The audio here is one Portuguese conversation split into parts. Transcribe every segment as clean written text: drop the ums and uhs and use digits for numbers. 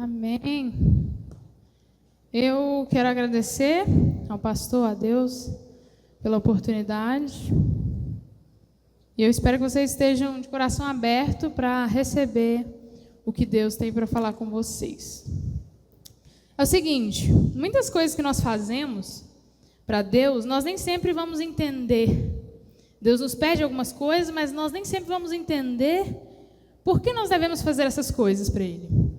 Amém. Eu quero agradecer ao pastor, a Deus, pela oportunidade. E eu espero que vocês estejam de coração aberto para receber o que Deus tem para falar com vocês. É o seguinte, muitas coisas que nós fazemos para Deus, nós nem sempre vamos entender. Deus nos pede algumas coisas, mas nós nem sempre vamos entender por que nós devemos fazer essas coisas para Ele.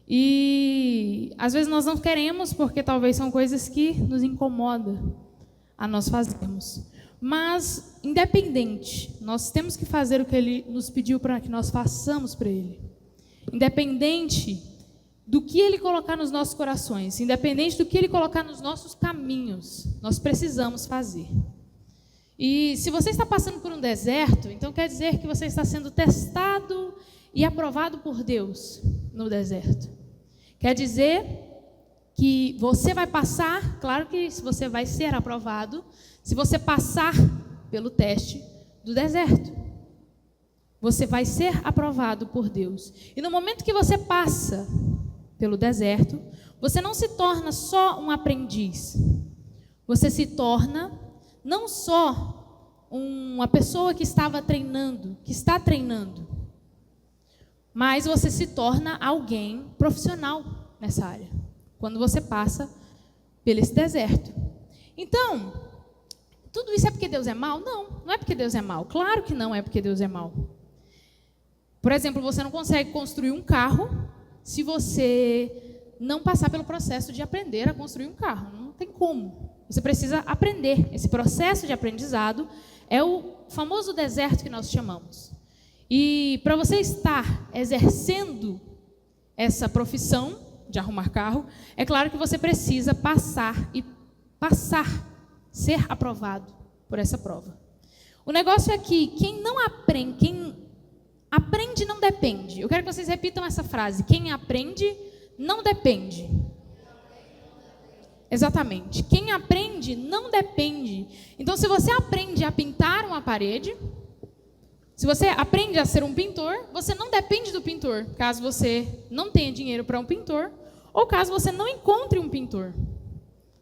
E às vezes nós não queremos, porque talvez são coisas que nos incomodam a nós fazermos. Mas, independente, nós temos que fazer o que Ele nos pediu para que nós façamos para Ele. Independente do que Ele colocar nos nossos corações, independente do que Ele colocar nos nossos caminhos, nós precisamos fazer. E se você está passando por um deserto, então quer dizer que você está sendo testado e aprovado por Deus no deserto. Quer dizer que você vai passar, claro que você vai ser aprovado, se você passar pelo teste do deserto. Você vai ser aprovado por Deus. E no momento que você passa pelo deserto, você não se torna só um aprendiz. Você se torna não só uma pessoa que estava treinando, que está treinando, mas você se torna alguém profissional nessa área, quando você passa por esse deserto. Então, tudo isso é porque Deus é mau? Não, não é porque Deus é mau. Claro que não é porque Deus é mau. Por exemplo, você não consegue construir um carro se você não passar pelo processo de aprender a construir um carro. Não tem como. Você precisa aprender. Esse processo de aprendizado é o famoso deserto que nós chamamos. E para você estar exercendo essa profissão de arrumar carro, é claro que você precisa ser aprovado por essa prova. O negócio é que quem aprende não depende. Eu quero que vocês repitam essa frase. Quem aprende não depende. Exatamente. Quem aprende não depende. Então, se você aprende a pintar uma parede, se você aprende a ser um pintor, você não depende do pintor, caso você não tenha dinheiro para um pintor, ou caso você não encontre um pintor.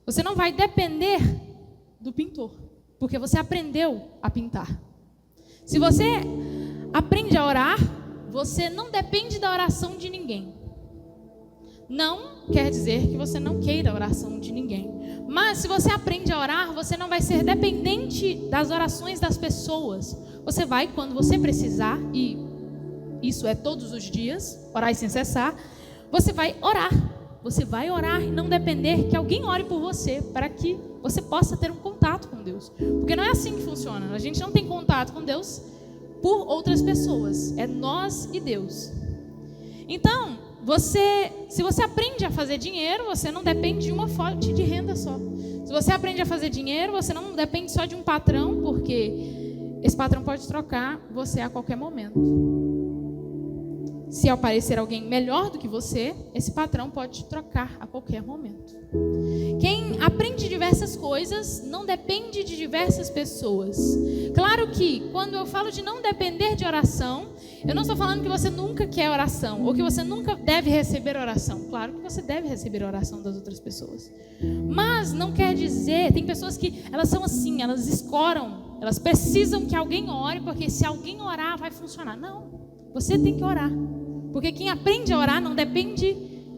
Você não vai depender do pintor, porque você aprendeu a pintar. Se você aprende a orar, você não depende da oração de ninguém. Não quer dizer que você não queira a oração de ninguém. Mas se você aprende a orar, você não vai ser dependente das orações das pessoas. Você vai, quando você precisar, e isso é todos os dias, orar e sem cessar, você vai orar. Você vai orar e não depender que alguém ore por você, para que você possa ter um contato com Deus. Porque não é assim que funciona. A gente não tem contato com Deus por outras pessoas. É nós e Deus. Então, se você aprende a fazer dinheiro, você não depende de uma fonte de renda só. Se você aprende a fazer dinheiro, você não depende só de um patrão, porque esse patrão pode trocar você a qualquer momento. Se aparecer alguém melhor do que você, esse patrão pode te trocar a qualquer momento. Quem aprende diversas coisas não depende de diversas pessoas. Claro que, quando eu falo de não depender de oração, eu não estou falando que você nunca quer oração, ou que você nunca deve receber oração. Claro que você deve receber a oração das outras pessoas. Mas não quer dizer, tem pessoas que elas são assim, elas escoram, elas precisam que alguém ore, porque se alguém orar vai funcionar. Não, você tem que orar. Porque quem aprende a orar não depende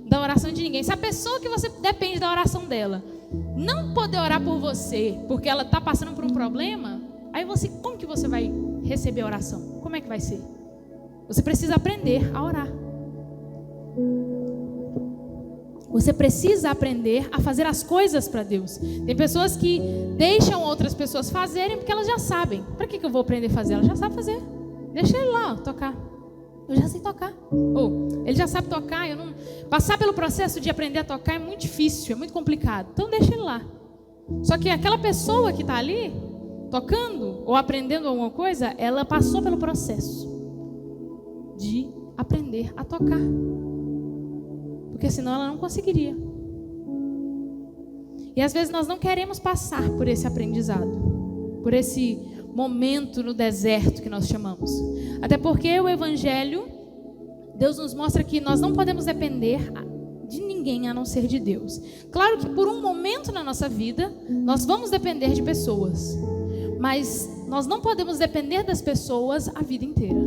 da oração de ninguém. Se a pessoa que você depende da oração dela não poder orar por você, porque ela está passando por um problema, aí como que você vai receber a oração? Como é que vai ser? Você precisa aprender a orar. Você precisa aprender a fazer as coisas para Deus. Tem pessoas que deixam outras pessoas fazerem porque elas já sabem. Para que eu vou aprender a fazer? Ela já sabe fazer. Deixa ele lá tocar. Eu já sei tocar. Ele já sabe tocar. Passar pelo processo de aprender a tocar é muito difícil, é muito complicado. Então deixa ele lá. Só que aquela pessoa que está ali, tocando ou aprendendo alguma coisa, ela passou pelo processo de aprender a tocar. Porque senão ela não conseguiria. E às vezes nós não queremos passar por esse aprendizado, por esse momento no deserto que nós chamamos. Até porque o Evangelho, Deus nos mostra que nós não podemos depender ninguém a não ser de Deus. Claro que por um momento na nossa vida, nós vamos depender de pessoas, mas nós não podemos depender das pessoas a vida inteira.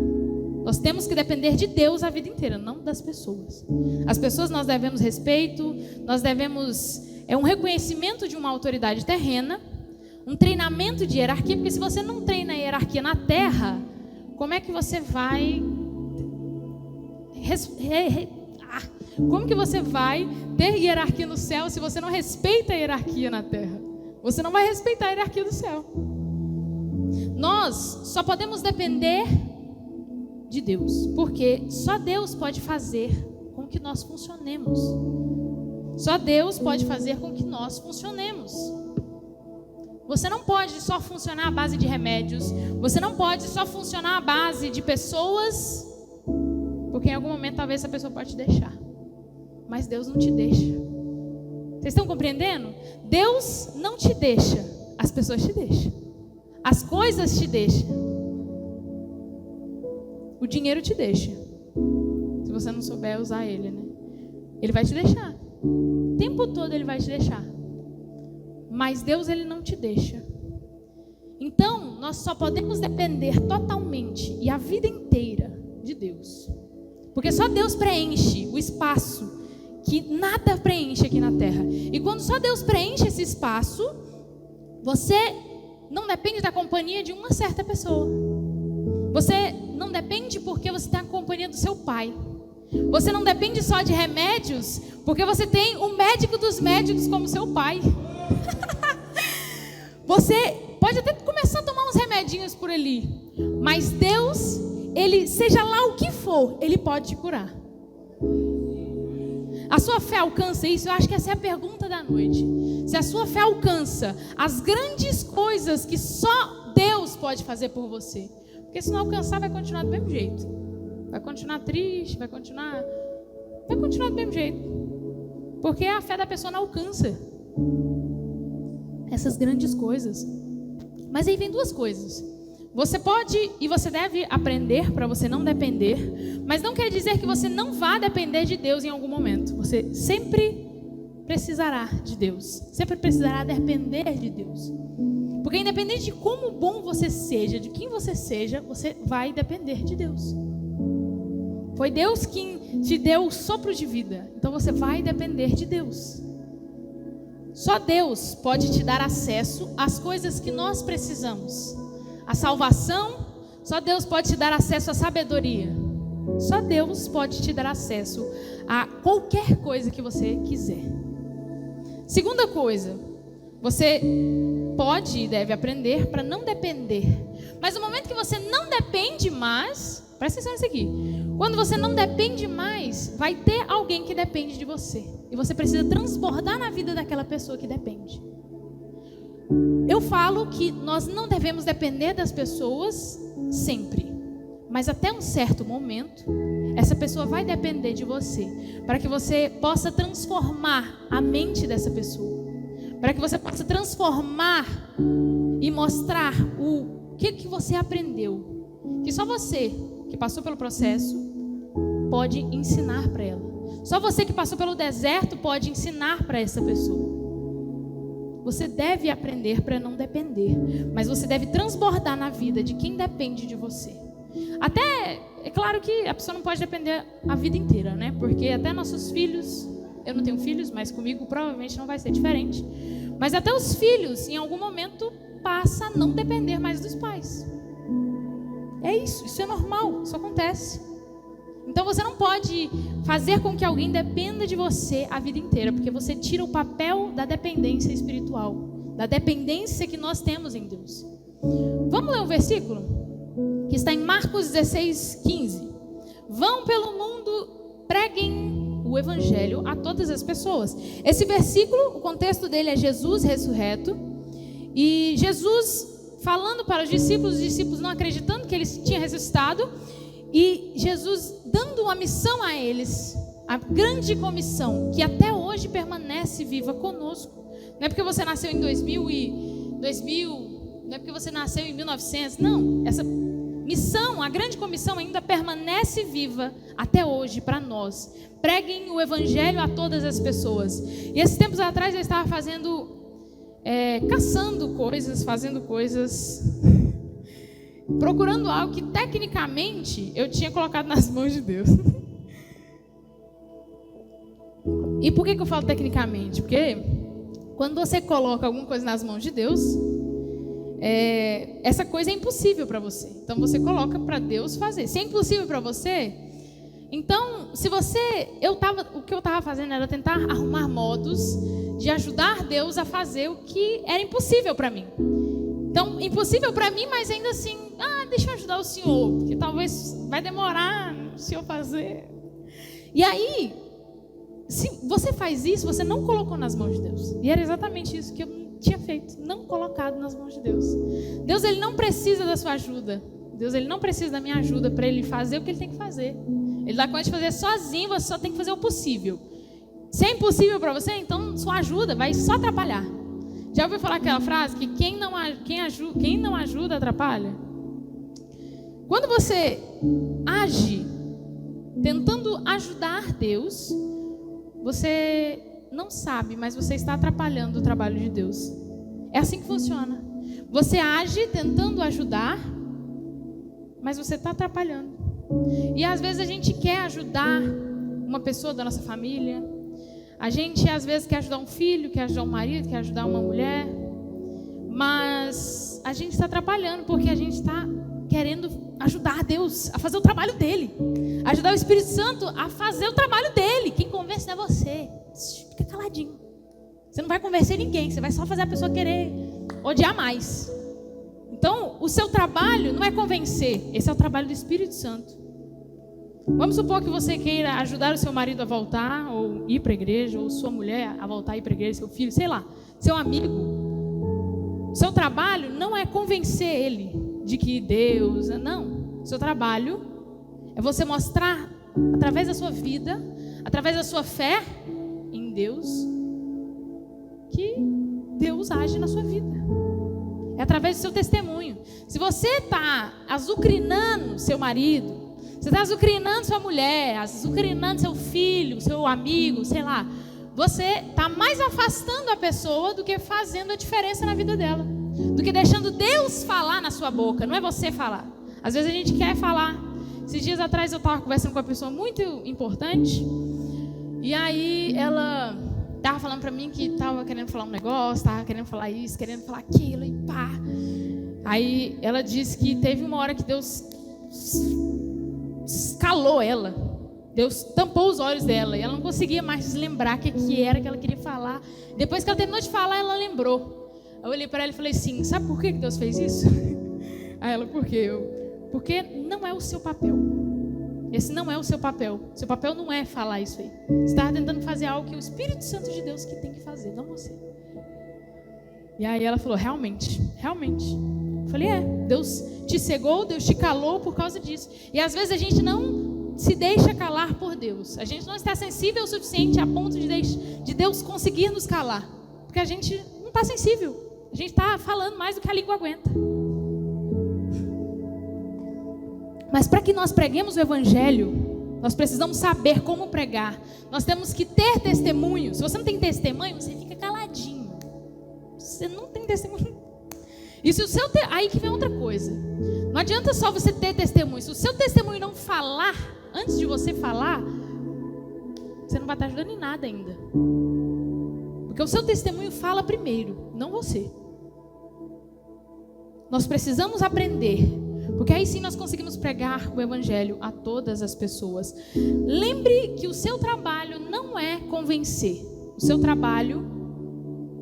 Nós temos que depender de Deus a vida inteira, não das pessoas. As pessoas nós devemos respeito, nós devemos um reconhecimento de uma autoridade terrena, um treinamento de hierarquia, porque se você não treina a hierarquia na terra, como é que você vai como que você vai ter hierarquia no céu se você não respeita a hierarquia na terra? Você não vai respeitar a hierarquia do céu. Nós só podemos depender de Deus, porque só Deus pode fazer com que nós funcionemos. Só Deus pode fazer com que nós funcionemos. Você não pode só funcionar à base de remédios, você não pode só funcionar à base de pessoas, porque em algum momento talvez essa pessoa pode te deixar, mas Deus não te deixa. Vocês estão compreendendo? Deus não te deixa, as pessoas te deixam, as coisas te deixam, o dinheiro te deixa, se você não souber usar ele, né? Ele vai te deixar, o tempo todo ele vai te deixar, mas Deus ele não te deixa. Então nós só podemos depender totalmente e a vida inteira de Deus, porque só Deus preenche o espaço que nada preenche aqui na terra. E quando só Deus preenche esse espaço, você não depende da companhia de uma certa pessoa. Você não depende porque você tem a companhia do seu pai. Você não depende só de remédios porque você tem o médico dos médicos como seu pai. Você pode até começar a tomar uns remedinhos por ali, mas Deus, ele, seja lá o que for, ele pode te curar. A sua fé alcança isso? Eu acho que essa é a pergunta da noite. Se a sua fé alcança as grandes coisas que só Deus pode fazer por você. Porque se não alcançar, vai continuar do mesmo jeito. Vai continuar triste, vai continuar do mesmo jeito. Porque a fé da pessoa não alcança essas grandes coisas. Mas aí vem duas coisas. Você pode e você deve aprender para você não depender, mas não quer dizer que você não vá depender de Deus em algum momento. Você sempre precisará de Deus, sempre precisará depender de Deus. Porque independente de como bom você seja, de quem você seja, você vai depender de Deus. Foi Deus quem te deu o sopro de vida, então você vai depender de Deus. Só Deus pode te dar acesso às coisas que nós precisamos. A salvação, só Deus pode te dar acesso à sabedoria. Só Deus pode te dar acesso a qualquer coisa que você quiser. Segunda coisa, você pode e deve aprender para não depender. Mas no momento que você não depende mais, presta atenção nisso aqui. Quando você não depende mais, vai ter alguém que depende de você. E você precisa transbordar na vida daquela pessoa que depende. Eu falo que nós não devemos depender das pessoas sempre, mas até um certo momento, essa pessoa vai depender de você, para que você possa transformar a mente dessa pessoa, para que você possa transformar e mostrar o que você aprendeu, que só você que passou pelo processo pode ensinar para ela, só você que passou pelo deserto pode ensinar para essa pessoa. Você deve aprender para não depender, mas você deve transbordar na vida de quem depende de você. Até, é claro que a pessoa não pode depender a vida inteira, né? Porque até nossos filhos, eu não tenho filhos, mas comigo provavelmente não vai ser diferente. Mas até os filhos, em algum momento, passam a não depender mais dos pais. É isso é normal, isso acontece. Então você não pode fazer com que alguém dependa de você a vida inteira, porque você tira o papel da dependência espiritual, da dependência que nós temos em Deus. Vamos ler um versículo que está em Marcos 16:15. Vão pelo mundo, preguem o evangelho a todas as pessoas. Esse versículo, o contexto dele é Jesus ressurreto, e Jesus falando para os discípulos não acreditando que ele tinha ressuscitado, e Jesus dando uma missão a eles, a grande comissão, que até hoje permanece viva conosco. Não é porque você nasceu em 2000, não é porque você nasceu em 1900, não. missão, a grande comissão ainda permanece viva até hoje para nós. Preguem o evangelho a todas as pessoas. E esses tempos atrás eu estava caçando coisas, fazendo coisas, procurando algo que tecnicamente eu tinha colocado nas mãos de Deus. E por que eu falo tecnicamente? Porque quando você coloca alguma coisa nas mãos de Deus, essa coisa é impossível para você. Então você coloca para Deus fazer. Se é impossível para você, então o que eu estava fazendo era tentar arrumar modos de ajudar Deus a fazer o que era impossível para mim. Então, impossível para mim, mas ainda assim, deixa eu ajudar o Senhor, porque talvez vai demorar o Senhor fazer. E aí, se você faz isso, você não colocou nas mãos de Deus. E era exatamente isso que eu tinha feito, não colocado nas mãos de Deus. Deus, Ele não precisa da sua ajuda. Deus, Ele não precisa da minha ajuda para Ele fazer o que Ele tem que fazer. Ele dá conta de fazer sozinho, você só tem que fazer o possível. Se é impossível para você, então sua ajuda vai só atrapalhar. Já ouviu falar aquela frase que quem não ajuda atrapalha? Quando você age tentando ajudar Deus, você não sabe, mas você está atrapalhando o trabalho de Deus. É assim que funciona. Você age tentando ajudar, mas você está atrapalhando. E às vezes a gente quer ajudar uma pessoa da nossa família. A gente às vezes quer ajudar um filho, quer ajudar um marido, quer ajudar uma mulher. Mas a gente está atrapalhando porque a gente está querendo ajudar Deus a fazer o trabalho dele. Ajudar o Espírito Santo a fazer o trabalho dele. Quem convence não é você. Fica caladinho. Você não vai convencer ninguém. Você vai só fazer a pessoa querer odiar mais. Então, o seu trabalho não é convencer. Esse é o trabalho do Espírito Santo. Vamos supor que você queira ajudar o seu marido a voltar, ou ir para a igreja, ou sua mulher a voltar a ir para a igreja, seu filho, sei lá, seu amigo. Seu trabalho não é convencer ele de que Deus... Não. Seu trabalho é você mostrar, através da sua vida, através da sua fé em Deus, que Deus age na sua vida. É através do seu testemunho. Se você está azucrinando seu marido, você está azucrinando sua mulher, azucrinando seu filho, seu amigo, sei lá, você está mais afastando a pessoa do que fazendo a diferença na vida dela, do que deixando Deus falar na sua boca, não é você falar. Às vezes a gente quer falar. Esses dias atrás eu estava conversando com uma pessoa muito importante, e aí ela estava falando para mim que estava querendo falar um negócio, estava querendo falar isso, querendo falar aquilo, e pá. Aí ela disse que teve uma hora que Deus calou ela. Deus tampou os olhos dela e ela não conseguia mais lembrar o que era que ela queria falar. Depois que ela terminou de falar, ela lembrou. Eu olhei para ela e falei assim: sabe por que Deus fez isso? Aí ela: por quê? Porque não é o seu papel. Esse não é o seu papel. Seu papel não é falar isso aí. Você está tentando fazer algo que o Espírito Santo de Deus que tem que fazer, não você. E aí ela falou: realmente. Eu falei: Deus te cegou, Deus te calou por causa disso. E às vezes a gente não se deixa calar por Deus. A gente não está sensível o suficiente a ponto de Deus conseguir nos calar. Porque a gente não está sensível. A gente está falando mais do que a língua aguenta. Mas para que nós preguemos o Evangelho, nós precisamos saber como pregar. Nós temos que ter testemunho. Se você não tem testemunho, você fica caladinho. Você não tem testemunho. E se o seu aí que vem outra coisa. Não adianta só você ter testemunho. Se o seu testemunho não falar, antes de você falar, você não vai estar ajudando em nada ainda. Porque o seu testemunho fala primeiro, não você. Nós precisamos aprender, porque aí sim nós conseguimos pregar o Evangelho a todas as pessoas. Lembre que o seu trabalho não é convencer. O seu trabalho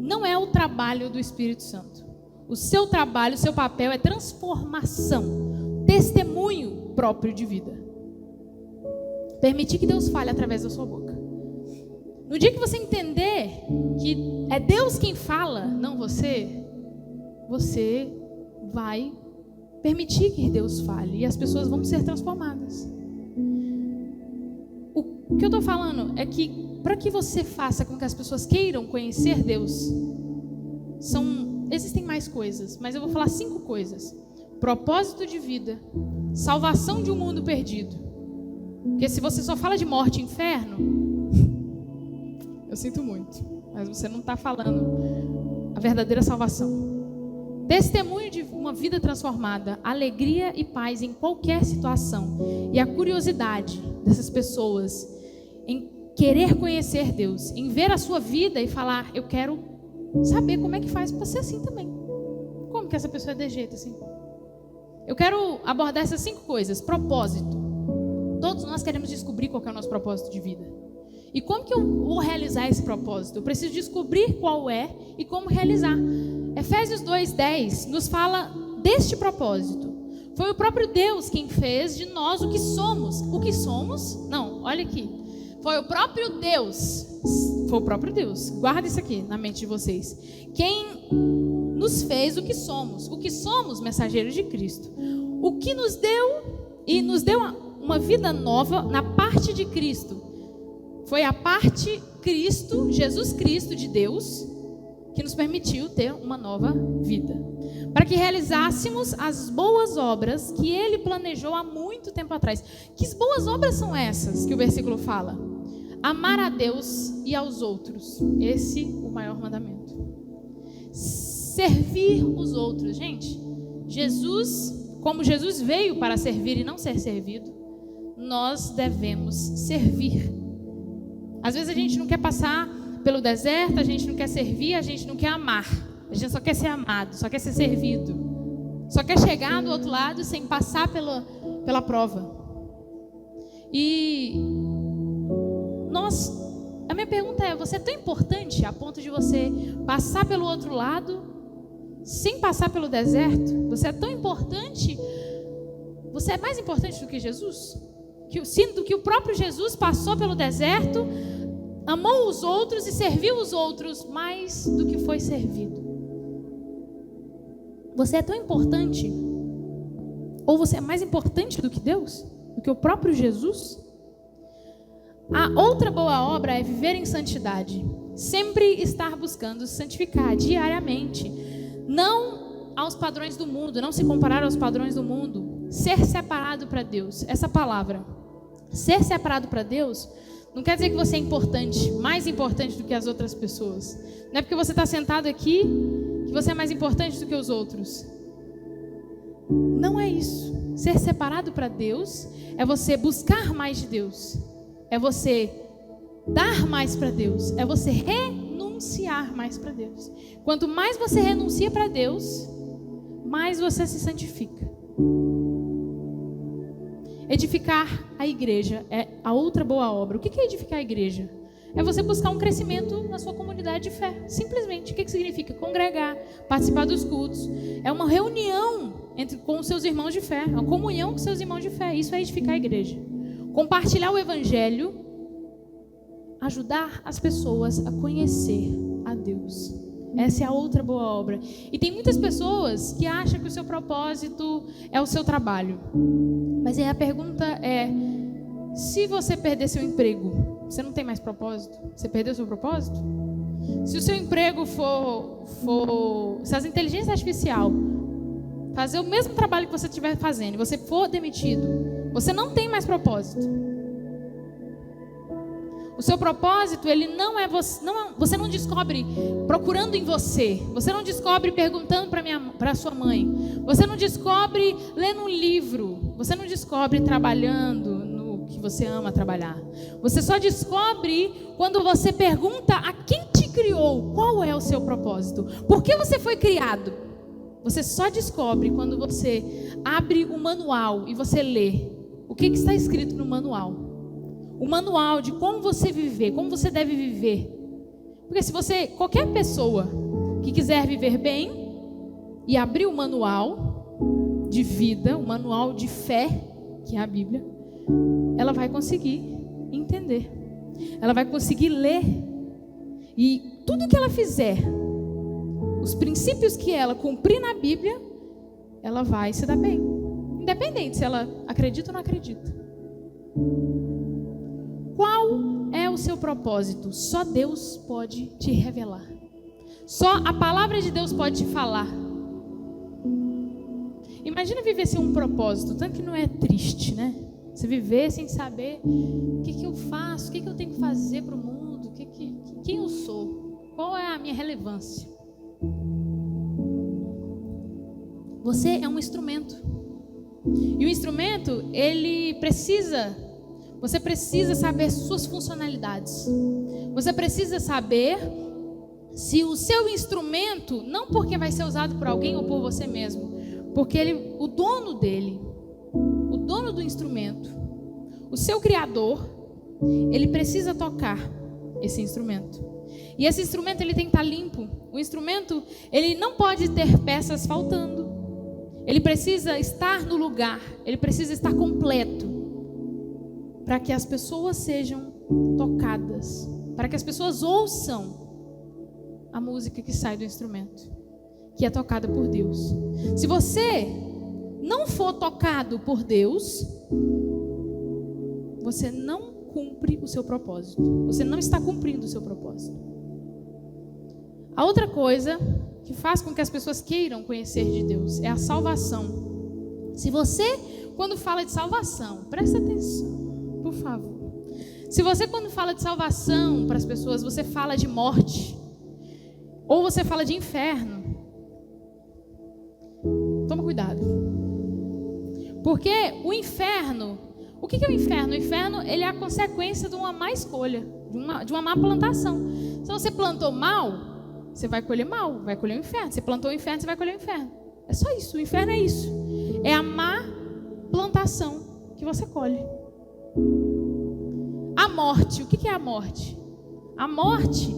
não é o trabalho do Espírito Santo. O seu trabalho, o seu papel é transformação, testemunho próprio de vida. Permitir que Deus fale através da sua boca. No dia que você entender que é Deus quem fala, não você, você vai permitir que Deus fale e as pessoas vão ser transformadas. O que eu estou falando é que para que você faça com que as pessoas queiram conhecer Deus, existem mais coisas, mas eu vou falar 5 coisas. propósito de vida, salvação de um mundo perdido. Porque se você só fala de morte e inferno, eu sinto muito, mas você não está falando a verdadeira salvação. Testemunho de uma vida transformada, alegria e paz em qualquer situação. E a curiosidade dessas pessoas em querer conhecer Deus, em ver a sua vida e falar, eu quero saber como é que faz para ser assim também. Como que essa pessoa é de jeito assim? Eu quero abordar essas 5 coisas. Propósito. Todos nós queremos descobrir qual que é o nosso propósito de vida. E como que eu vou realizar esse propósito? Eu preciso descobrir qual é e como realizar. Efésios 2:10 nos fala deste propósito. Foi o próprio Deus quem fez de nós o que somos. O que somos? Não, olha aqui. Foi o próprio Deus. Foi o próprio Deus. Guarda isso aqui na mente de vocês. Quem nos fez o que somos. O que somos, mensageiros de Cristo. O que nos deu e nos deu uma vida nova na parte de Cristo. Foi a parte Cristo, Jesus Cristo de Deus, que nos permitiu ter uma nova vida. Para que realizássemos as boas obras que Ele planejou há muito tempo atrás. Que boas obras são essas que o versículo fala? Amar a Deus e aos outros. Esse é o maior mandamento. Servir os outros. Gente, como Jesus veio para servir e não ser servido, nós devemos servir. Às vezes a gente não quer passar pelo deserto, a gente não quer servir, a gente não quer amar. A gente só quer ser amado, só quer ser servido. Só quer chegar do outro lado sem passar pela prova. E a minha pergunta é, você é tão importante a ponto de você passar pelo outro lado sem passar pelo deserto? Você é tão importante, você é mais importante do que Jesus? Sendo que o próprio Jesus passou pelo deserto, amou os outros e serviu os outros mais do que foi servido. Você é tão importante? Ou você é mais importante do que Deus? Do que o próprio Jesus? A outra boa obra é viver em santidade. Sempre estar buscando se santificar diariamente. Não aos padrões do mundo, não se comparar aos padrões do mundo. Ser separado para Deus. Essa palavra, ser separado para Deus, não quer dizer que você é importante, mais importante do que as outras pessoas. Não é porque você está sentado aqui que você é mais importante do que os outros. Não é isso. Ser separado para Deus é você buscar mais de Deus. É você dar mais para Deus. É você renunciar mais para Deus. Quanto mais você renuncia para Deus, mais você se santifica. Edificar a igreja é a outra boa obra. O que é edificar a igreja? É você buscar um crescimento na sua comunidade de fé. Simplesmente. O que significa? Congregar, participar dos cultos. É uma reunião com os seus irmãos de fé. Uma comunhão com seus irmãos de fé. Isso é edificar a igreja. Compartilhar o evangelho. Ajudar as pessoas a conhecer a Deus. Essa é a outra boa obra. E tem muitas pessoas que acham que o seu propósito é o seu trabalho. Mas aí a pergunta é, se você perder seu emprego, você não tem mais propósito? Você perdeu seu propósito? Se o seu emprego se as inteligências artificiais fazer o mesmo trabalho que você estiver fazendo e você for demitido, você não tem mais propósito. O seu propósito, ele não é você não descobre procurando em você. Você não descobre perguntando para sua mãe. Você não descobre lendo um livro. Você não descobre trabalhando no que você ama trabalhar. Você só descobre quando você pergunta a quem te criou, qual é o seu propósito. Por que você foi criado? Você só descobre quando você abre o manual e você lê. O que está escrito no manual? O manual de como você viver, como você deve viver. Porque se qualquer pessoa que quiser viver bem e abrir o manual de vida, o manual de fé, que é a Bíblia, ela vai conseguir entender. Ela vai conseguir ler. E tudo que ela fizer, os princípios que ela cumprir na Bíblia, ela vai se dar bem. Independente se ela acredita ou não acredita. Qual é o seu propósito? Só Deus pode te revelar. Só a palavra de Deus pode te falar. Imagina viver sem um propósito, tanto que não é triste, né? Você viver sem saber o que eu faço, o que eu tenho que fazer para o mundo, quem eu sou, qual é a minha relevância. Você é um instrumento. E o instrumento, você precisa saber suas funcionalidades. Você precisa saber se o seu instrumento, não porque vai ser usado por alguém ou por você mesmo, porque o dono dele, o dono do instrumento, o seu criador, ele precisa tocar esse instrumento. E esse instrumento ele tem que estar limpo. O instrumento, ele não pode ter peças faltando. Ele precisa estar no lugar, ele precisa estar completo, para que as pessoas sejam tocadas, para que as pessoas ouçam a música que sai do instrumento, que é tocada por Deus. Se você não for tocado por Deus, você não cumpre o seu propósito. Você não está cumprindo o seu propósito. A outra coisa que faz com que as pessoas queiram conhecer de Deus é a salvação. Se você, quando fala de salvação, presta atenção, por favor. Se você, quando fala de salvação para as pessoas, você fala de morte, ou você fala de inferno, toma cuidado. Porque o inferno, o que é o inferno? O inferno, ele é a consequência de uma má escolha, de uma má plantação. Se você plantou mal, você vai colher mal, vai colher o inferno. Você plantou o inferno, você vai colher o inferno. É só isso, o inferno é isso. É a má plantação que você colhe. A morte, o que é a morte? A morte,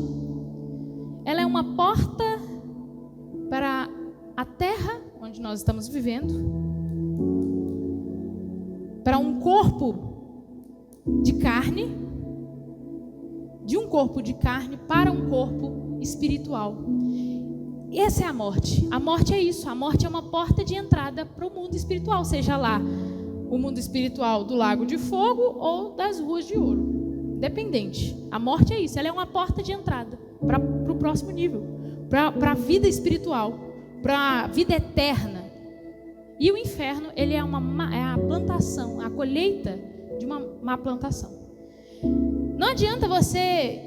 ela é uma porta para a terra onde nós estamos vivendo, para um corpo de carne, de um corpo de carne para um corpo espiritual. E essa é a morte. A morte é isso. A morte é uma porta de entrada para o mundo espiritual, seja lá o mundo espiritual do Lago de Fogo ou das Ruas de Ouro. Dependente. A morte é isso. Ela é uma porta de entrada para o próximo nível, para a vida espiritual, para a vida eterna. E o inferno, ele é a plantação, a colheita de uma má plantação. Não adianta você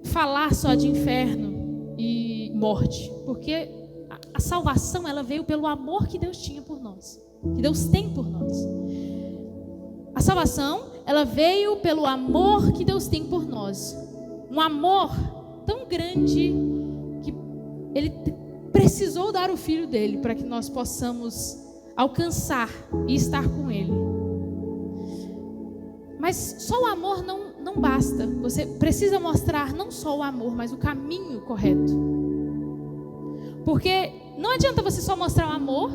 falar só de inferno e morte, porque a salvação, ela veio pelo amor que Deus tinha por nós, que Deus tem por nós. A salvação, ela veio pelo amor que Deus tem por nós. Um amor tão grande que Ele precisou dar o Filho dele para que nós possamos alcançar e estar com Ele. Mas só o amor não basta. Você precisa mostrar não só o amor, mas o caminho correto. Porque não adianta você só mostrar o amor,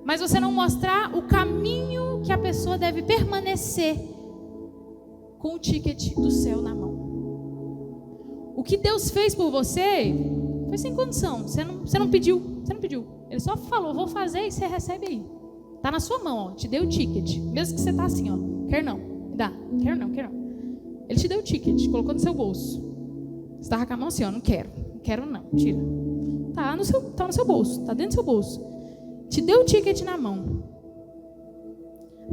mas você não mostrar o caminho que a pessoa deve permanecer com o ticket do céu na mão. O que Deus fez por você foi sem condição. Você não pediu. Ele só falou, vou fazer e você recebe aí. Está na sua mão, ó, te deu o ticket. Mesmo que você está assim, ó, quer não, me dá, quero não. Ele te deu o ticket, colocou no seu bolso. Você estava com a mão assim, ó, não quero não, tira. Tá no seu bolso, tá dentro do seu bolso. Te deu o ticket na mão.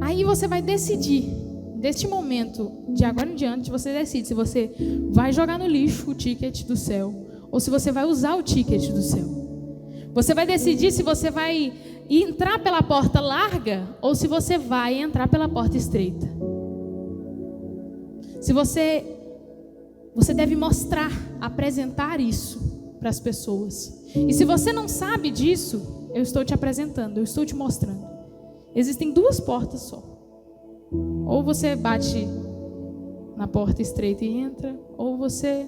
Aí você vai decidir, deste momento, de agora em diante, você decide se você vai jogar no lixo o ticket do céu, ou se você vai usar o ticket do céu. Você vai decidir se você vai entrar pela porta larga, ou se você vai entrar pela porta estreita. Se você deve mostrar, apresentar isso para as pessoas. E se você não sabe disso, eu estou te apresentando, eu estou te mostrando. Existem duas portas só. Ou você bate na porta estreita e entra, ou você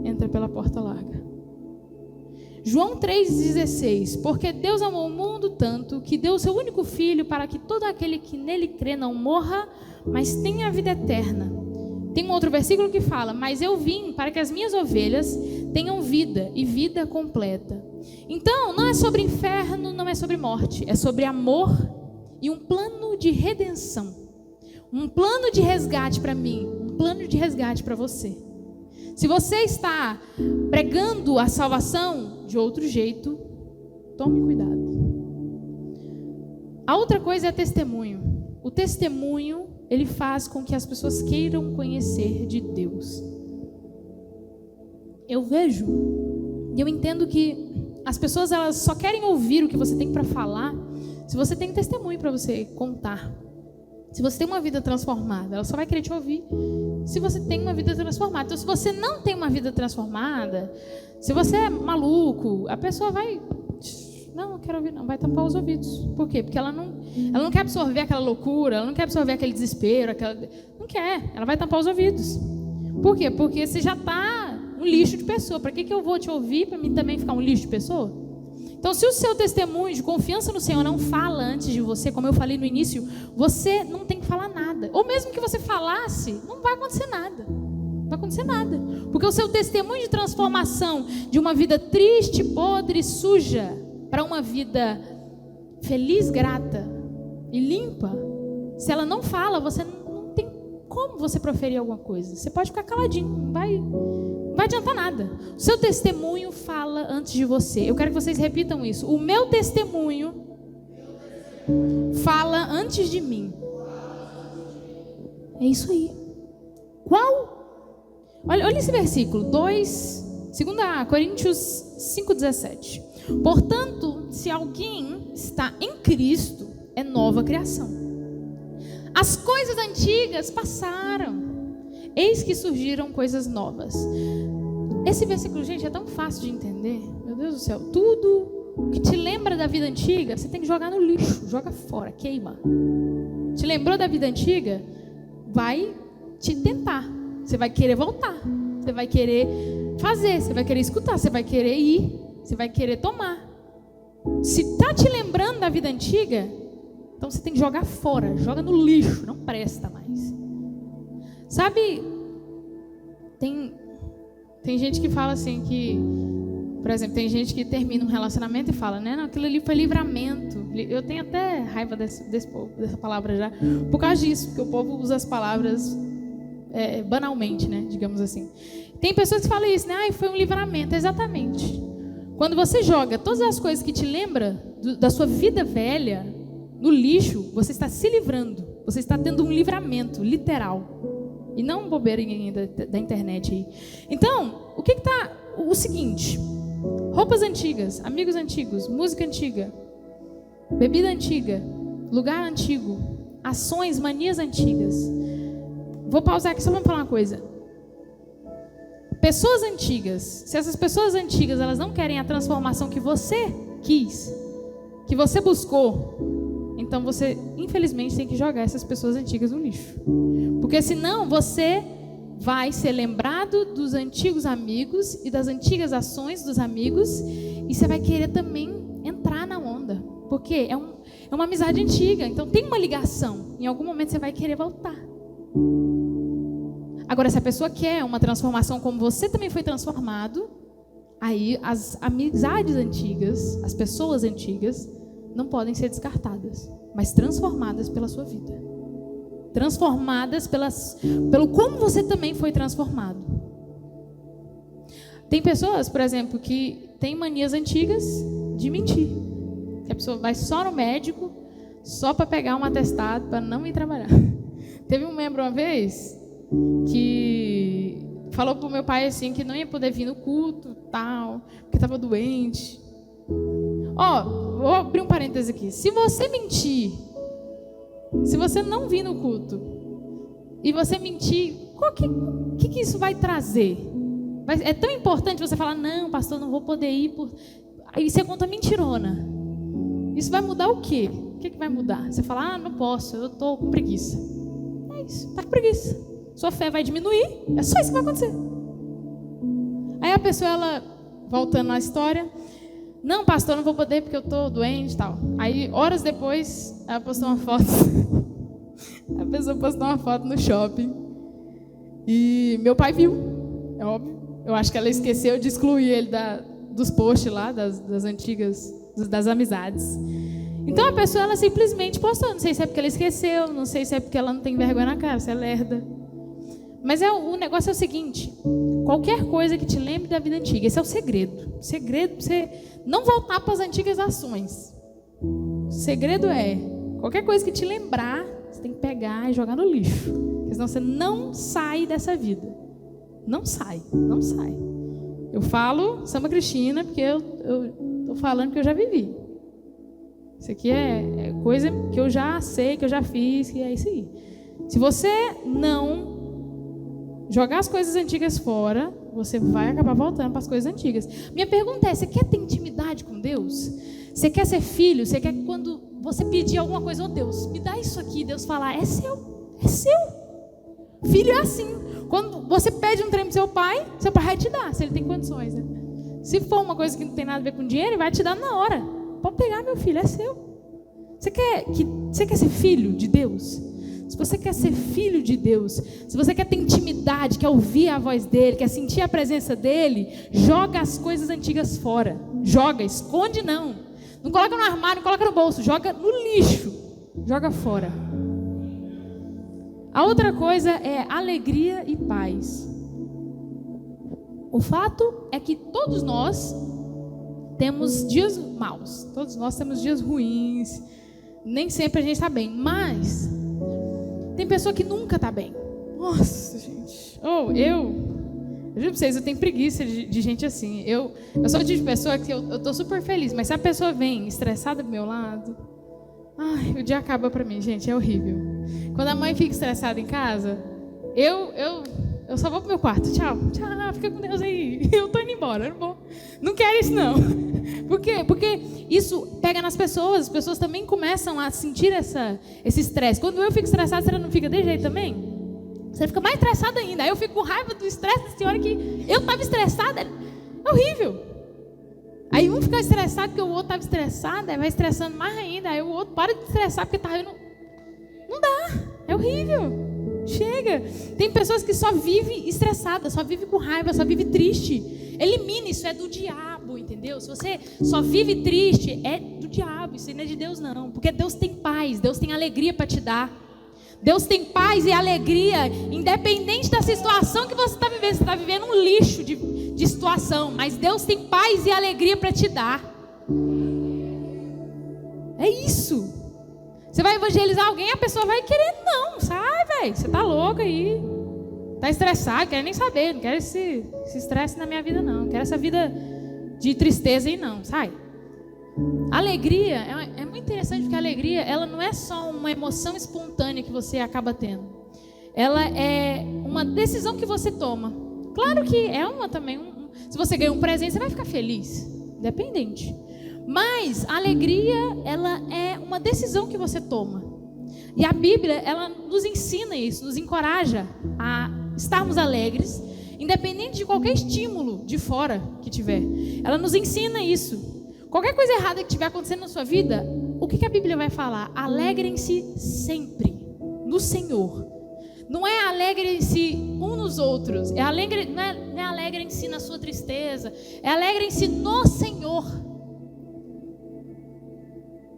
entra pela porta larga. João 3,16. Porque Deus amou o mundo tanto que deu o seu único filho para que todo aquele que nele crê não morra, mas tenha a vida eterna. Tem um outro versículo que fala: mas eu vim para que as minhas ovelhas tenham vida e vida completa. Então, não é sobre inferno, não é sobre morte, é sobre amor e um plano de redenção. Um plano de resgate para mim, um plano de resgate para você. Se você está pregando a salvação de outro jeito, tome cuidado. A outra coisa é testemunho. O testemunho, ele faz com que as pessoas queiram conhecer de Deus. Eu vejo e eu entendo que as pessoas, elas só querem ouvir o que você tem para falar se você tem testemunho para você contar. Se você tem uma vida transformada, ela só vai querer te ouvir se você tem uma vida transformada. Então, se você não tem uma vida transformada, se você é maluco, a pessoa vai... Não quero ouvir, não. Vai tampar os ouvidos. Por quê? Porque ela não quer absorver aquela loucura, ela não quer absorver aquele desespero, não quer. Ela vai tampar os ouvidos. Por quê? Porque você já está um lixo de pessoa. Para que eu vou te ouvir para mim também ficar um lixo de pessoa? Então, se o seu testemunho de confiança no Senhor não fala antes de você, como eu falei no início, você não tem que falar nada. Ou mesmo que você falasse, não vai acontecer nada. Não vai acontecer nada. Porque o seu testemunho de transformação de uma vida triste, podre, suja, para uma vida feliz, grata e limpa, se ela não fala, você não tem como você proferir alguma coisa. Você pode ficar caladinho, não vai adiantar nada. O seu testemunho fala antes de você. Eu quero que vocês repitam isso. O meu testemunho fala antes de mim. É isso aí. Qual? Olha esse versículo, 2 Coríntios 5,17. Portanto, se alguém está em Cristo, é nova criação. As coisas antigas passaram, eis que surgiram coisas novas. Esse versículo, gente, é tão fácil de entender. Meu Deus do céu, tudo que te lembra da vida antiga, você tem que jogar no lixo, joga fora, queima. Te lembrou da vida antiga? Vai te tentar. Você vai querer voltar, você vai querer fazer, você vai querer escutar, você vai querer ir, você vai querer tomar. Se está te lembrando da vida antiga, então você tem que jogar fora, joga no lixo, não presta mais. Sabe, tem gente que fala assim que, por exemplo, tem gente que termina um relacionamento e fala, né, não, aquilo ali foi livramento. Eu tenho até raiva desse povo, dessa palavra já, por causa disso, porque o povo usa as palavras banalmente, né, digamos assim. Tem pessoas que falam isso, né, foi um livramento, exatamente. Quando você joga todas as coisas que te lembram da sua vida velha no lixo, você está se livrando, você está tendo um livramento literal. E não bobeirinha da internet aí. Então, o que está... O seguinte, roupas antigas, amigos antigos, música antiga, bebida antiga, lugar antigo, ações, manias antigas. Vou pausar aqui só para falar uma coisa. Pessoas antigas, se essas pessoas antigas elas não querem a transformação que você quis, que você buscou, então você, infelizmente, tem que jogar essas pessoas antigas no lixo. Porque senão você vai ser lembrado dos antigos amigos e das antigas ações dos amigos e você vai querer também entrar na onda. Porque é uma amizade antiga, então tem uma ligação. Em algum momento você vai querer voltar. Agora, se a pessoa quer uma transformação como você também foi transformado, aí as amizades antigas, as pessoas antigas, não podem ser descartadas, mas transformadas pela sua vida. Transformadas pelo como você também foi transformado. Tem pessoas, por exemplo, que têm manias antigas de mentir. Que a pessoa vai só no médico, só para pegar um atestado, para não ir trabalhar. Teve um membro uma vez que falou pro meu pai assim que não ia poder vir no culto, tal, porque estava doente. Vou abrir um parênteses aqui. Se você mentir, se você não vir no culto e você mentir, o que isso vai trazer? É tão importante você falar, não, pastor, não vou poder ir. Aí você conta mentirona. Isso vai mudar o quê? O que vai mudar? Você fala, não posso, eu estou com preguiça. É isso, está com preguiça. Sua fé vai diminuir, é só isso que vai acontecer. Aí a pessoa, ela, voltando na história, não, pastor, não vou poder porque eu estou doente e tal. Aí, horas depois, ela postou uma foto. A pessoa postou uma foto no shopping. E meu pai viu, é óbvio. Eu acho que ela esqueceu de excluir ele dos posts lá, das antigas, das amizades. Então a pessoa, ela simplesmente postou. Não sei se é porque ela esqueceu, não sei se é porque ela não tem vergonha na cara, se é lerda. Mas o negócio é o seguinte: qualquer coisa que te lembre da vida antiga, esse é o segredo. O segredo é você não voltar para as antigas ações. O segredo é Qualquer coisa que te lembrar, você tem que pegar e jogar no lixo. Porque senão você não sai dessa vida. Não sai. Eu falo Samba Cristina porque eu tô falando que eu já vivi. Isso aqui é coisa que eu já sei, que eu já fiz, que é isso aí. Se você não jogar as coisas antigas fora, você vai acabar voltando para as coisas antigas. Minha pergunta é, você quer ter intimidade com Deus? Você quer ser filho? Você quer que quando você pedir alguma coisa, Deus, me dá isso aqui, Deus falar, é seu. Filho é assim. Quando você pede um trem pro seu pai vai te dar, se ele tem condições, né? Se for uma coisa que não tem nada a ver com dinheiro, ele vai te dar na hora. Pode pegar, meu filho, é seu. Você quer ser filho de Deus? Se você quer ser filho de Deus, se você quer ter intimidade, quer ouvir a voz dele, quer sentir a presença dele, joga as coisas antigas fora. Joga, esconde não. Não coloca no armário, não coloca no bolso, joga no lixo. Joga fora. A outra coisa é alegria e paz. O fato é que todos nós temos dias maus, todos nós temos dias ruins, nem sempre a gente está bem, mas tem pessoa que nunca está bem. Nossa, gente. Eu juro para vocês, eu tenho preguiça de gente assim. Eu sou o tipo de pessoa que eu estou super feliz, mas se a pessoa vem estressada do meu lado, o dia acaba para mim, gente, é horrível. Quando a mãe fica estressada em casa, eu só vou pro meu quarto. Tchau, fica com Deus aí. Eu tô indo embora, não quero isso não. Por quê? Porque isso pega nas pessoas. As pessoas também começam a sentir esse estresse. Quando eu fico estressada, você não fica de jeito também? Você fica mais estressada ainda. Aí eu fico com raiva do estresse da senhora que eu estava estressada. É horrível. Aí um fica estressado porque o outro estava estressado, aí vai estressando mais ainda. Aí o outro para de estressar porque tá não dá. É horrível. Chega. Tem pessoas que só vivem estressadas, só vivem com raiva, só vivem triste. Elimina, isso é do diabo, entendeu? Se você só vive triste, é do diabo, isso não é de Deus não. Porque Deus tem paz, Deus tem alegria para te dar. Deus tem paz e alegria, independente da situação que você está vivendo. Você está vivendo um lixo de situação, mas Deus tem paz e alegria para te dar. É isso. Você vai evangelizar alguém, a pessoa vai querer, não, sai, velho, você tá louco aí, tá estressado, quer nem saber, não quero esse estresse na minha vida não quero essa vida de tristeza aí não, sai. Alegria, é muito interessante porque a alegria, ela não é só uma emoção espontânea que você acaba tendo, ela é uma decisão que você toma. Claro que é uma também, se você ganha um presente, você vai ficar feliz, independente. Mas a alegria, ela é uma decisão que você toma. E a Bíblia, ela nos ensina isso, nos encoraja a estarmos alegres, independente de qualquer estímulo de fora que tiver. Ela nos ensina isso. Qualquer coisa errada que estiver acontecendo na sua vida, o que a Bíblia vai falar? Alegrem-se sempre no Senhor. Não é alegrem-se uns nos outros, não é alegrem-se na sua tristeza, é alegrem-se no Senhor.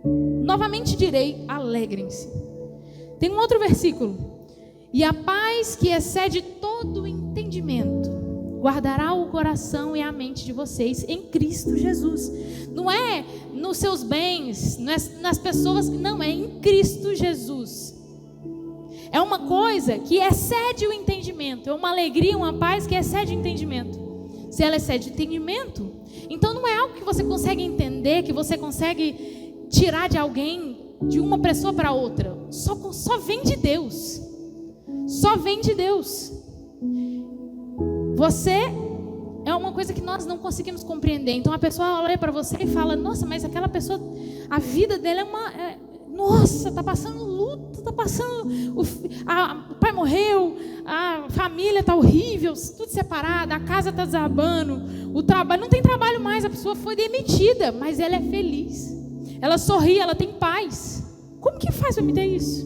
Novamente direi, alegrem-se. Tem um outro versículo. E a paz que excede todo o entendimento guardará o coração e a mente de vocês em Cristo Jesus. Não é nos seus bens, não é nas pessoas, não, é em Cristo Jesus. É uma coisa que excede o entendimento, é uma alegria, uma paz que excede o entendimento. Se ela excede o entendimento, então não é algo que você consegue entender, que você consegue tirar de alguém, de uma pessoa para outra. Só vem de Deus. Só vem de Deus. Você é uma coisa que nós não conseguimos compreender. Então a pessoa olha para você e fala, nossa, mas aquela pessoa, a vida dela nossa, está passando luta, está passando, o pai morreu, a família está horrível, tudo separado, a casa está desabando, o trabalho, não tem trabalho mais, a pessoa foi demitida, mas ela é feliz. Ela sorri, ela tem paz. Como que faz para me ter isso?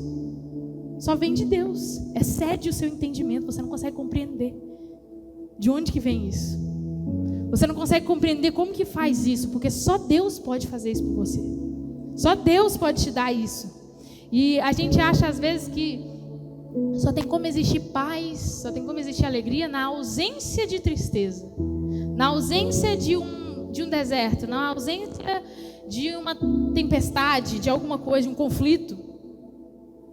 Só vem de Deus. Excede o seu entendimento. Você não consegue compreender de onde que vem isso. Você não consegue compreender como que faz isso, porque só Deus pode fazer isso por você. Só Deus pode te dar isso. E a gente acha às vezes que só tem como existir paz, só tem como existir alegria na ausência de tristeza, na ausência de um deserto, na ausência de uma tempestade, de alguma coisa, de um conflito.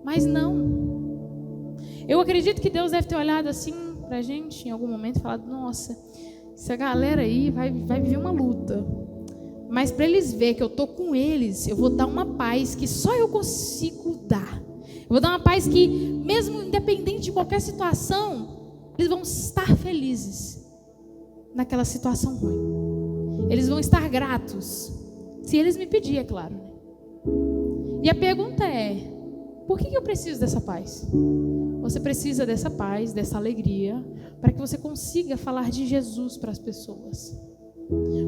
Mas não. Eu acredito que Deus deve ter olhado assim pra gente em algum momento e falado: nossa, essa galera aí vai viver uma luta. Mas para eles verem que eu tô com eles, eu vou dar uma paz que só eu consigo dar. Eu vou dar uma paz que, mesmo independente de qualquer situação, eles vão estar felizes naquela situação ruim. Eles vão estar gratos, se eles me pedirem, é claro. E a pergunta é: por que eu preciso dessa paz? Você precisa dessa paz, dessa alegria, para que você consiga falar de Jesus para as pessoas.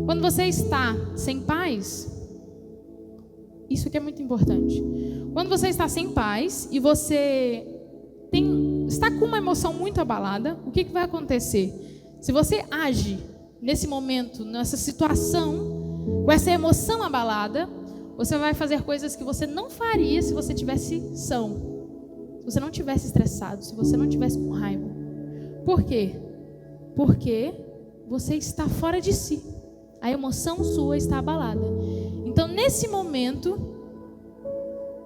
Quando você está sem paz, isso aqui é muito importante. Quando você está sem paz e você está com uma emoção muito abalada, o que vai acontecer? Se você age nesse momento, nessa situação, com essa emoção abalada, você vai fazer coisas que você não faria se você tivesse são. Se você não tivesse estressado, se você não tivesse com raiva. Por quê? Porque você está fora de si. A emoção sua está abalada. Então, nesse momento,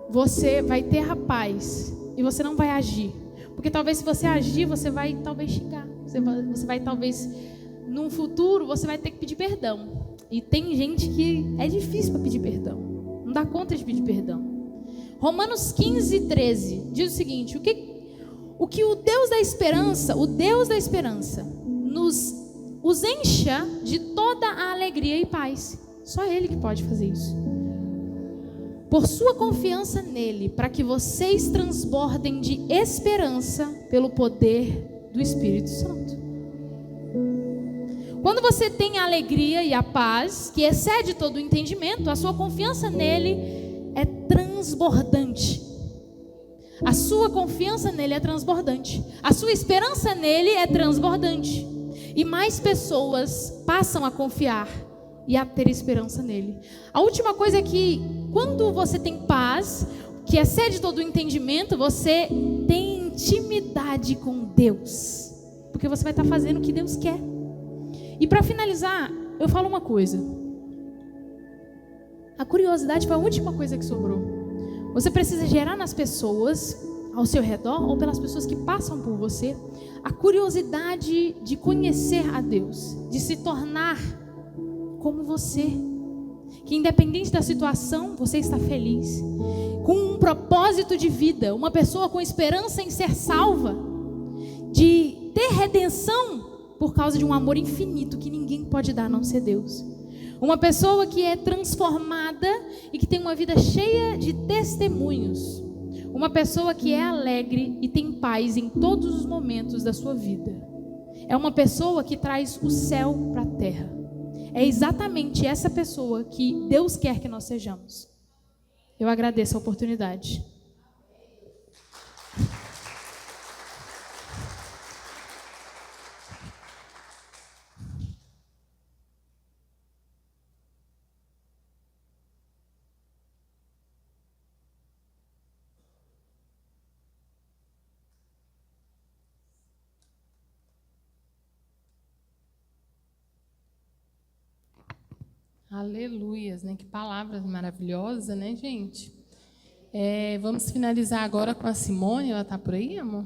você vai ter a paz e você não vai agir. Porque talvez se você agir, você vai talvez xingar. Você vai talvez, num futuro, você vai ter que pedir perdão. E tem gente que é difícil para pedir perdão. Não dá conta de pedir perdão. Romanos 15:13 diz o seguinte: o que o Deus da esperança, os encha de toda a alegria e paz. Só Ele que pode fazer isso. Por sua confiança nele, para que vocês transbordem de esperança pelo poder do Espírito Santo. Quando você tem a alegria e a paz, que excede todo o entendimento, a sua confiança nele é transbordante. A sua confiança nele é transbordante. A sua esperança nele é transbordante. E mais pessoas passam a confiar e a ter esperança nele. A última coisa é que, quando você tem paz, que excede todo o entendimento, você tem intimidade com Deus. Porque você vai estar fazendo o que Deus quer. E para finalizar, eu falo uma coisa. A curiosidade foi a última coisa que sobrou. Você precisa gerar nas pessoas ao seu redor, ou pelas pessoas que passam por você, a curiosidade de conhecer a Deus, de se tornar como você, que independente da situação, você está feliz, com um propósito de vida, uma pessoa com esperança em ser salva, de ter redenção por causa de um amor infinito que ninguém pode dar a não ser Deus. Uma pessoa que é transformada e que tem uma vida cheia de testemunhos. Uma pessoa que é alegre e tem paz em todos os momentos da sua vida. É uma pessoa que traz o céu para a terra. É exatamente essa pessoa que Deus quer que nós sejamos. Eu agradeço a oportunidade. Aleluias, né? Que palavras maravilhosas, né, gente? Vamos finalizar agora com a Simone. Ela está por aí, amor?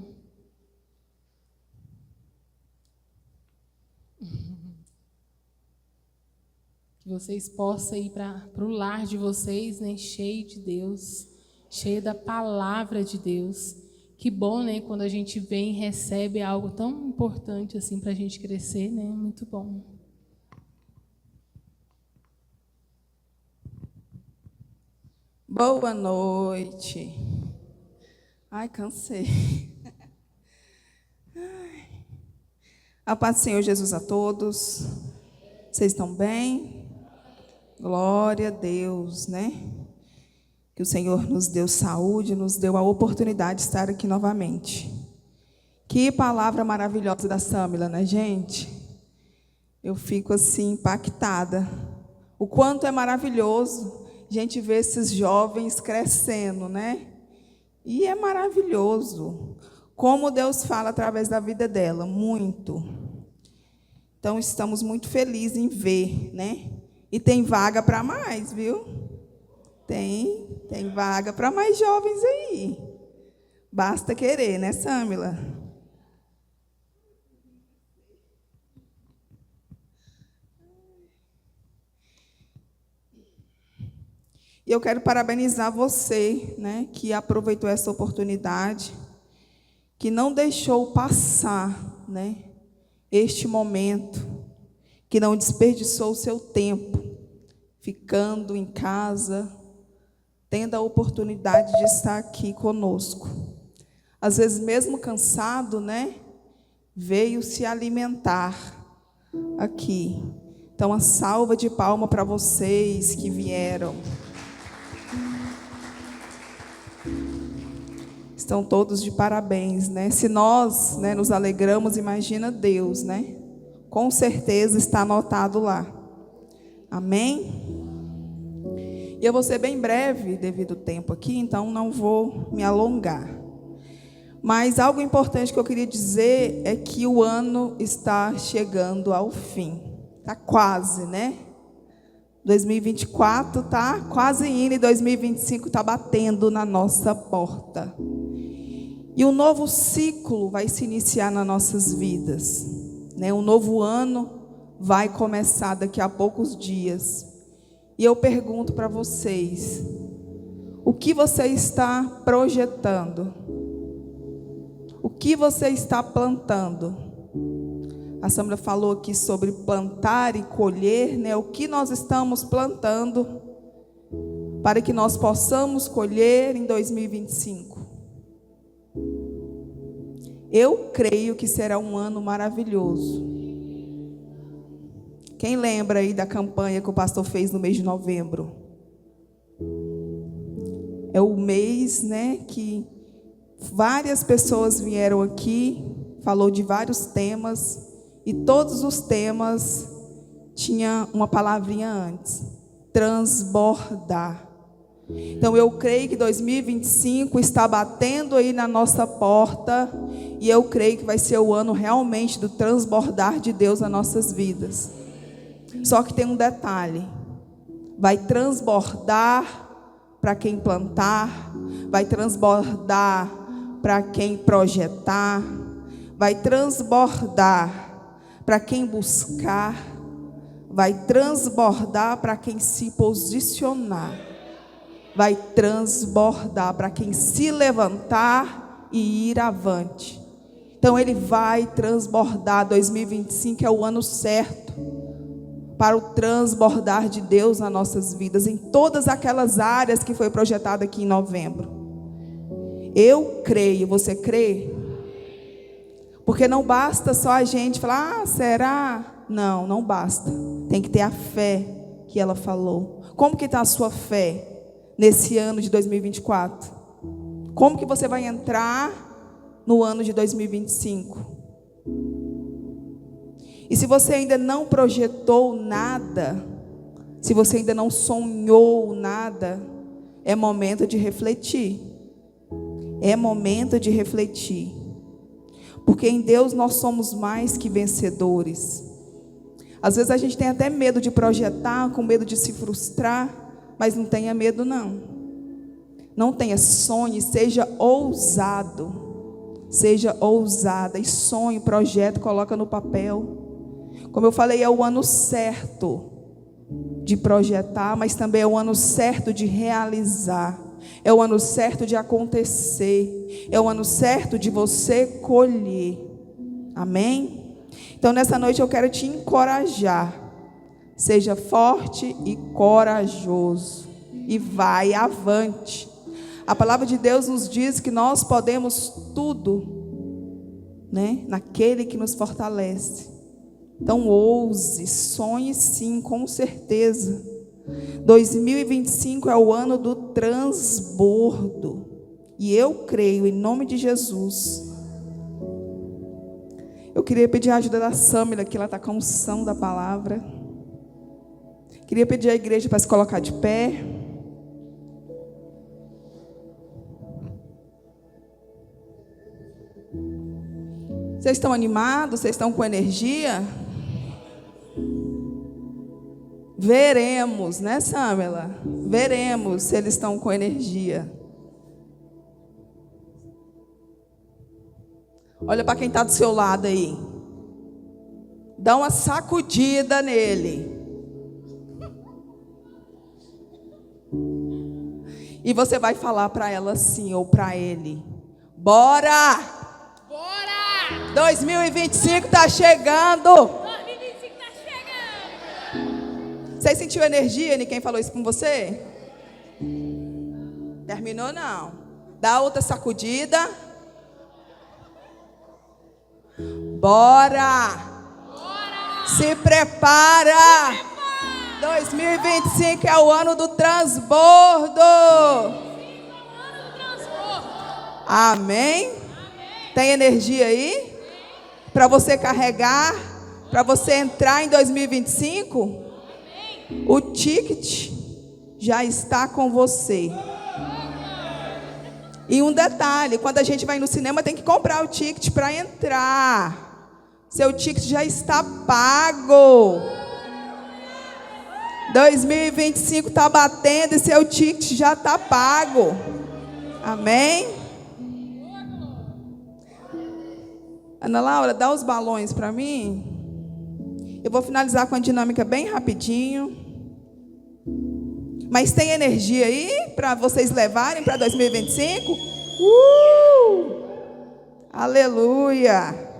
Que vocês possam ir para o lar de vocês, né? Cheio de Deus, cheio da palavra de Deus. Que bom, né? Quando a gente vem e recebe algo tão importante assim para a gente crescer, né? Muito bom. Boa noite. Ai, cansei. A paz do Senhor Jesus a todos. Vocês estão bem? Glória a Deus, né? Que o Senhor nos deu saúde, nos deu a oportunidade de estar aqui novamente. Que palavra maravilhosa da Sâmila, né, gente? Eu fico assim impactada. O quanto é maravilhoso a gente vê esses jovens crescendo, né? E é maravilhoso como Deus fala através da vida dela, muito. Então, estamos muito felizes em ver, né? E tem vaga para mais, viu? Tem vaga para mais jovens aí. Basta querer, né, Sâmila? E eu quero parabenizar você, né, que aproveitou essa oportunidade, que não deixou passar, né, este momento, que não desperdiçou o seu tempo, ficando em casa, tendo a oportunidade de estar aqui conosco. Às vezes, mesmo cansado, né, veio se alimentar aqui. Então, uma salva de palmas para vocês que vieram. Estão todos de parabéns, né? Se nós, né, nos alegramos, imagina Deus, né? Com certeza está anotado lá. Amém? E eu vou ser bem breve devido ao tempo aqui, então não vou me alongar. Mas algo importante que eu queria dizer é que o ano está chegando ao fim. Está quase, né? 2024 está quase indo e 2025 está batendo na nossa porta. E um novo ciclo vai se iniciar nas nossas vidas, né? Um novo ano vai começar daqui a poucos dias. E eu pergunto para vocês, o que você está projetando? O que você está plantando? A Sâmara falou aqui sobre plantar e colher, né? O que nós estamos plantando para que nós possamos colher em 2025? Eu creio que será um ano maravilhoso. Quem lembra aí da campanha que o pastor fez no mês de novembro? É o mês, né, que várias pessoas vieram aqui, falou de vários temas, e todos os temas tinham uma palavrinha antes: transbordar. Então eu creio que 2025 está batendo aí na nossa porta, e eu creio que vai ser o ano realmente do transbordar de Deus nas nossas vidas. Só que tem um detalhe: vai transbordar para quem plantar, vai transbordar para quem projetar, vai transbordar para quem buscar, vai transbordar para quem se posicionar, vai transbordar para quem se levantar e ir avante. Então ele vai transbordar. 2025 é o ano certo para o transbordar de Deus nas nossas vidas, em todas aquelas áreas que foi projetada aqui em novembro. Eu creio, você crê? Porque não basta só a gente falar, ah, será? Não, não basta. Tem que ter a fé que ela falou. Como que está a sua fé nesse ano de 2024? Como que você vai entrar no ano de 2025? E se você ainda não projetou nada, se você ainda não sonhou nada, é momento de refletir. É momento de refletir. Porque em Deus nós somos mais que vencedores. Às vezes a gente tem até medo de projetar, com medo de se frustrar, mas não tenha medo não. Não tenha, sonhe, seja ousado. Seja ousada e sonhe, projeto, coloca no papel. Como eu falei, é o ano certo de projetar, mas também é o ano certo de realizar. É o ano certo de acontecer. É o ano certo de você colher. Amém? Então nessa noite eu quero te encorajar. Seja forte e corajoso. E vai avante. A palavra de Deus nos diz que nós podemos tudo, né, naquele que nos fortalece. Então ouse, sonhe sim, com certeza. 2025 é o ano do transbordo. E eu creio, em nome de Jesus. Eu queria pedir a ajuda da Sâmila, que ela está com a unção da palavra. Queria pedir à igreja para se colocar de pé. Vocês estão animados? Vocês estão com energia? Veremos, né, Sâmela? Veremos se eles estão com energia. Olha para quem está do seu lado aí. Dá uma sacudida nele. E você vai falar para ela assim, ou para ele: bora! Bora! 2025 está chegando. 2025 tá chegando. Você sentiu energia de quem falou isso com você? Terminou não. Dá outra sacudida. Bora! Se prepara! 2025 é o ano do transbordo. Amém? Tem energia aí? Para você carregar? Para você entrar em 2025? O ticket já está com você. E um detalhe, quando a gente vai no cinema tem que comprar o ticket para entrar. Seu ticket já está pago. 2025 está batendo e seu ticket já está pago. Amém? Ana Laura, dá os balões para mim. Eu vou finalizar com a dinâmica bem rapidinho. Mas tem energia aí para vocês levarem para 2025? Aleluia!